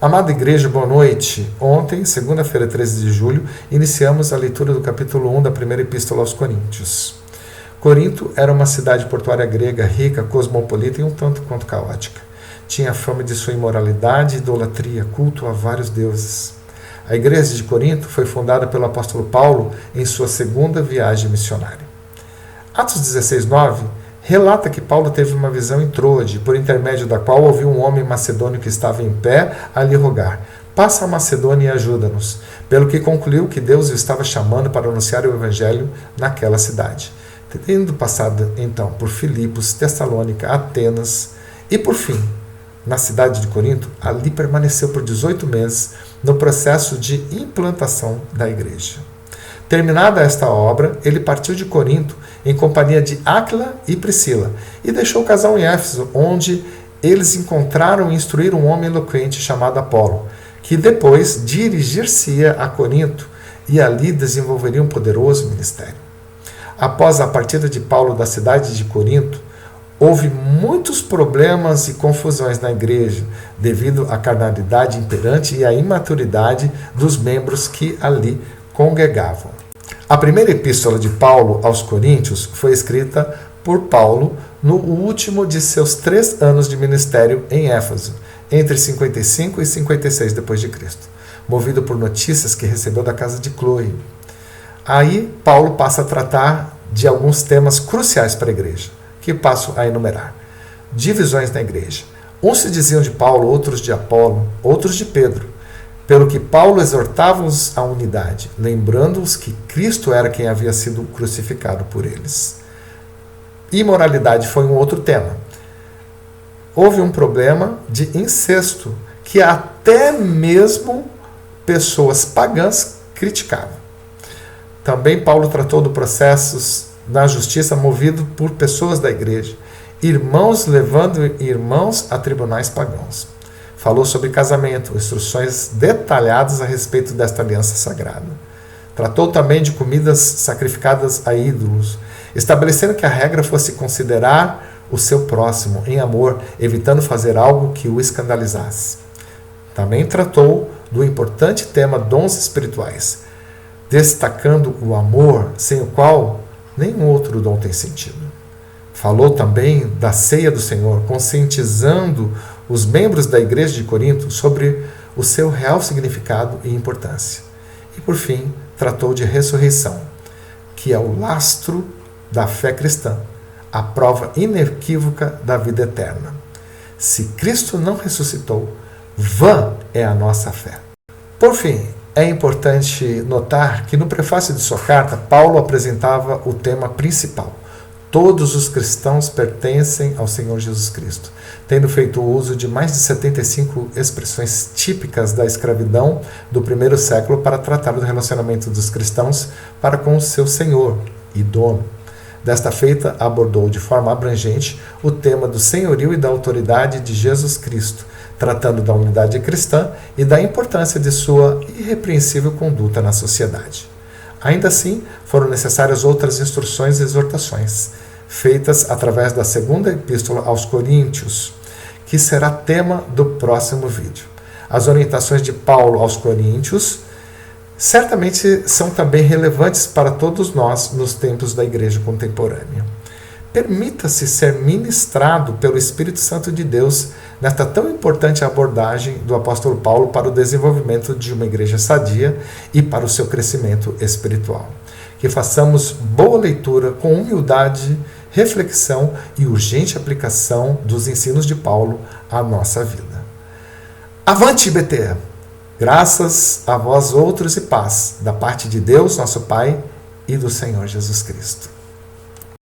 Amada igreja, boa noite. Ontem, segunda-feira, 13 de julho, iniciamos a leitura do capítulo 1 da primeira epístola aos Coríntios. Corinto era uma cidade portuária grega, rica, cosmopolita e um tanto quanto caótica. Tinha fama de sua imoralidade, idolatria, culto a vários deuses. A igreja de Corinto foi fundada pelo apóstolo Paulo em sua segunda viagem missionária. Atos 16:9 relata que Paulo teve uma visão em Troade, por intermédio da qual ouviu um homem macedônio que estava em pé a lhe rogar: passa a Macedônia e ajuda-nos, pelo que concluiu que Deus o estava chamando para anunciar o evangelho naquela cidade. Tendo passado então por Filipos, Tessalônica, Atenas e por fim na cidade de Corinto, ali permaneceu por 18 meses no processo de implantação da igreja. Terminada esta obra, ele partiu de Corinto em companhia de Áquila e Priscila e deixou o casal em Éfeso, onde eles encontraram e instruíram um homem eloquente chamado Apolo, que depois dirigir-se-ia a Corinto e ali desenvolveria um poderoso ministério. Após a partida de Paulo da cidade de Corinto, houve muitos problemas e confusões na igreja, devido à carnalidade imperante e à imaturidade dos membros que ali congregavam. A primeira epístola de Paulo aos Coríntios foi escrita por Paulo no último de seus 3 anos de ministério em Éfeso, entre 55 e 56 d.C., movido por notícias que recebeu da casa de Cloe. Aí, Paulo passa a tratar de alguns temas cruciais para a igreja, que passo a enumerar. Divisões na igreja. Uns se diziam de Paulo, outros de Apolo, outros de Pedro. Pelo que Paulo exortava-os à unidade, lembrando-os que Cristo era quem havia sido crucificado por eles. Imoralidade foi um outro tema. Houve um problema de incesto, que até mesmo pessoas pagãs criticavam. Também Paulo tratou do processo na justiça movido por pessoas da igreja, irmãos levando irmãos a tribunais pagãos. Falou sobre casamento, instruções detalhadas a respeito desta aliança sagrada. Tratou também de comidas sacrificadas a ídolos, estabelecendo que a regra fosse considerar o seu próximo em amor, evitando fazer algo que o escandalizasse. Também tratou do importante tema dons espirituais, destacando o amor, sem o qual nenhum outro dom tem sentido. Falou também da ceia do Senhor, conscientizando os membros da igreja de Corinto sobre o seu real significado e importância. E, por fim, tratou de ressurreição, que é o lastro da fé cristã, a prova inequívoca da vida eterna. Se Cristo não ressuscitou, vã é a nossa fé. Por fim, é importante notar que no prefácio de sua carta, Paulo apresentava o tema principal: todos os cristãos pertencem ao Senhor Jesus Cristo, tendo feito uso de mais de 75 expressões típicas da escravidão do primeiro século para tratar do relacionamento dos cristãos para com o seu Senhor e dono. Desta feita, abordou de forma abrangente o tema do senhorio e da autoridade de Jesus Cristo, tratando da unidade cristã e da importância de sua irrepreensível conduta na sociedade. Ainda assim, foram necessárias outras instruções e exortações, feitas através da segunda epístola aos Coríntios, que será tema do próximo vídeo. As orientações de Paulo aos Coríntios certamente são também relevantes para todos nós nos tempos da igreja contemporânea. Permita-se ser ministrado pelo Espírito Santo de Deus nesta tão importante abordagem do apóstolo Paulo para o desenvolvimento de uma igreja sadia e para o seu crescimento espiritual. Que façamos boa leitura com humildade, reflexão e urgente aplicação dos ensinos de Paulo à nossa vida. Avante, IBT! Graças a vós outros e paz, da parte de Deus, nosso Pai, e do Senhor Jesus Cristo.